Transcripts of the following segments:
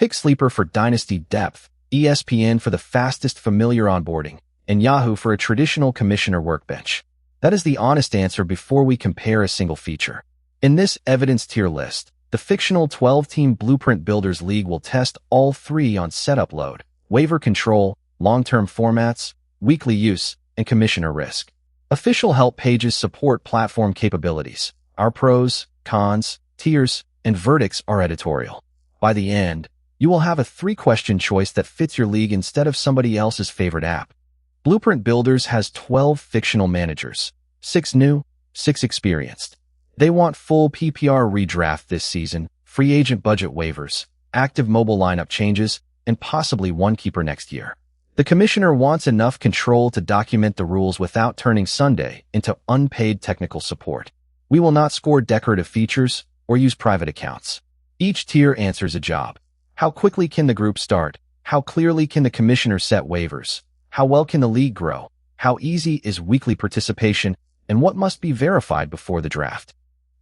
Pick Sleeper for dynasty depth, ESPN for the fastest familiar onboarding, and Yahoo for a traditional commissioner workbench. That is the honest answer before we compare a single feature. In this evidence tier list, the fictional 12-team Blueprint Builders League will test all three on setup load, waiver control, long-term formats, weekly use, and commissioner risk. Official help pages support platform capabilities. Our pros, cons, tiers, and verdicts are editorial. By the end, you will have a 3-question choice that fits your league instead of somebody else's favorite app. Blueprint Builders has 12 fictional managers, 6 new, 6 experienced. They want full PPR redraft this season, free agent budget waivers, active mobile lineup changes, and possibly one keeper next year. The commissioner wants enough control to document the rules without turning Sunday into unpaid technical support. We will not score decorative features or use private accounts. Each tier answers a job. How quickly can the group start? How clearly can the commissioner set waivers? How well can the league grow? How easy is weekly participation? And what must be verified before the draft?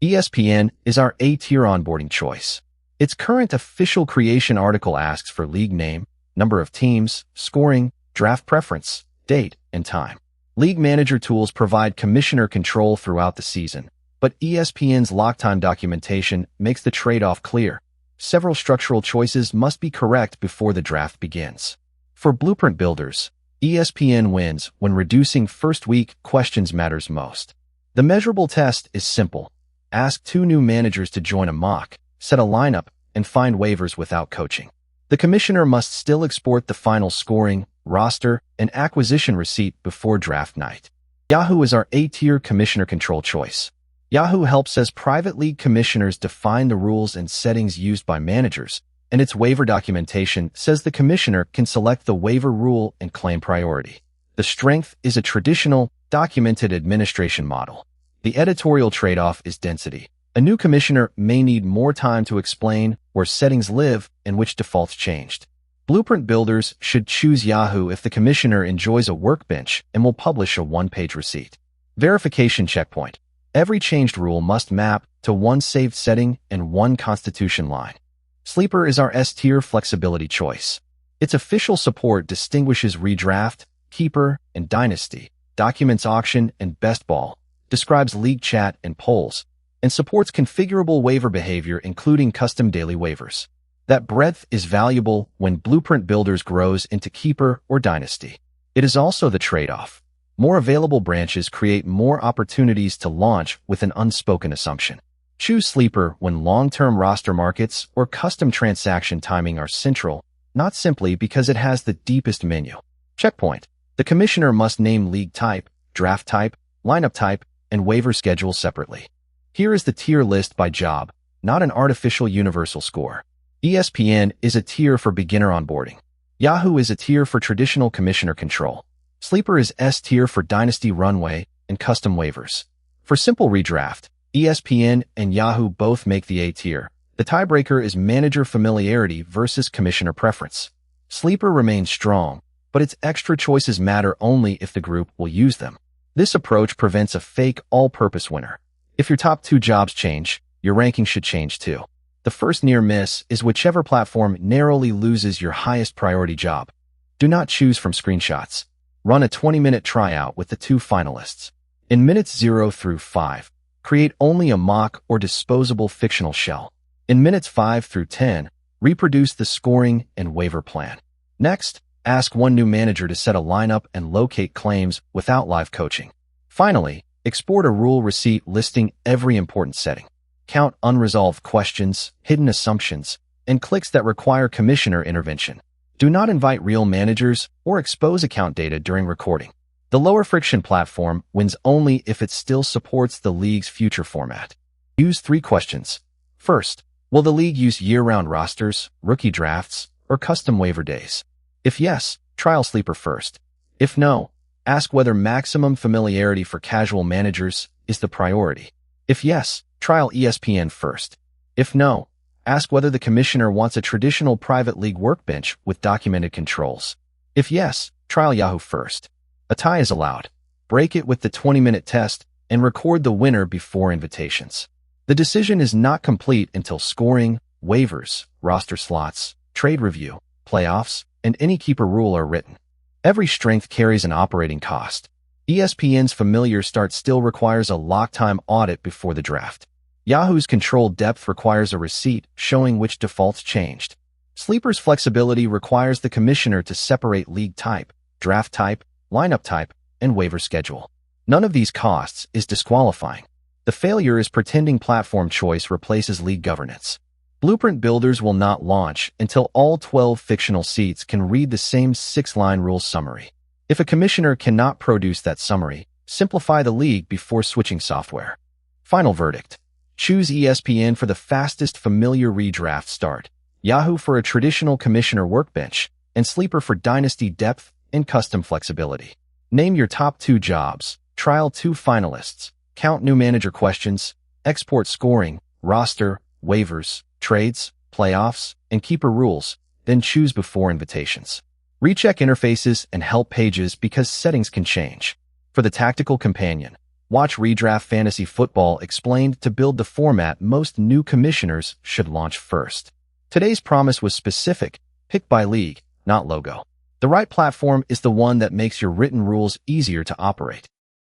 ESPN is our A-tier onboarding choice. Its current official creation article asks for league name, number of teams, scoring, draft preference, date, and time. League manager tools provide commissioner control throughout the season, but ESPN's lock-time documentation makes the trade-off clear. Several structural choices must be correct before the draft begins. For Blueprint Builders, ESPN wins when reducing first-week questions matters most. The measurable test is simple. Ask 2 new managers to join a mock, set a lineup, and find waivers without coaching. The commissioner must still export the final scoring, roster, and acquisition receipt before draft night. Yahoo is our A-tier commissioner control choice. Yahoo helps as private league commissioners define the rules and settings used by managers, and its waiver documentation says the commissioner can select the waiver rule and claim priority. The strength is a traditional, documented administration model. The editorial trade-off is density. A new commissioner may need more time to explain where settings live and which defaults changed. Blueprint Builders should choose Yahoo if the commissioner enjoys a workbench and will publish a 1-page receipt. Verification checkpoint. Every changed rule must map to 1 saved setting and 1 constitution line. Sleeper is our S-tier flexibility choice. Its official support distinguishes redraft, keeper, and dynasty, documents auction and best ball, describes league chat and polls, and supports configurable waiver behavior including custom daily waivers. That breadth is valuable when Blueprint Builders grows into keeper or dynasty. It is also the trade-off. More available branches create more opportunities to launch with an unspoken assumption. Choose Sleeper when long-term roster markets or custom transaction timing are central, not simply because it has the deepest menu. Checkpoint. The commissioner must name league type, draft type, lineup type, and waiver schedule separately. Here is the tier list by job, not an artificial universal score. ESPN is a tier for beginner onboarding. Yahoo is a tier for traditional commissioner control. Sleeper is S-tier for dynasty runway and custom waivers. For simple redraft, ESPN and Yahoo both make the A-tier. The tiebreaker is manager familiarity versus commissioner preference. Sleeper remains strong, but its extra choices matter only if the group will use them. This approach prevents a fake all-purpose winner. If your top 2 jobs change, your ranking should change too. The first near miss is whichever platform narrowly loses your highest priority job. Do not choose from screenshots. Run a 20-minute tryout with the 2 finalists. In minutes 0 through 5, create only a mock or disposable fictional shell. In minutes 5 through 10, reproduce the scoring and waiver plan. Next, ask 1 new manager to set a lineup and locate claims without live coaching. Finally, export a rule receipt listing every important setting. Count unresolved questions, hidden assumptions, and clicks that require commissioner intervention. Do not invite real managers or expose account data during recording. The lower friction platform wins only if it still supports the league's future format. Use 3 questions. First, will the league use year-round rosters, rookie drafts, or custom waiver days? If yes, trial Sleeper first. If no, ask whether maximum familiarity for casual managers is the priority. If yes, trial ESPN first. If no, ask whether the commissioner wants a traditional private league workbench with documented controls. If yes, trial Yahoo first. A tie is allowed. Break it with the 20-minute test and record the winner before invitations. The decision is not complete until scoring, waivers, roster slots, trade review, playoffs, and any keeper rule are written. Every strength carries an operating cost. ESPN's familiar start still requires a lock-time audit before the draft. Yahoo's controlled depth requires a receipt showing which defaults changed. Sleeper's flexibility requires the commissioner to separate league type, draft type, lineup type, and waiver schedule. None of these costs is disqualifying. The failure is pretending platform choice replaces league governance. Blueprint builders will not launch until all 12 fictional seats can read the same 6-line rules summary. If a commissioner cannot produce that summary, simplify the league before switching software. Final verdict. Choose ESPN for the fastest familiar redraft start, Yahoo for a traditional commissioner workbench, and Sleeper for dynasty depth and custom flexibility. Name your top 2 jobs, trial 2 finalists, count new manager questions, export scoring, roster, waivers, trades, playoffs, and keeper rules, then choose before invitations. Recheck interfaces and help pages because settings can change. For the tactical companion, watch Redraft Fantasy Football explained to build the format most new commissioners should launch first. Today's promise was specific, pick by league, not logo. The right platform is the one that makes your written rules easier to operate.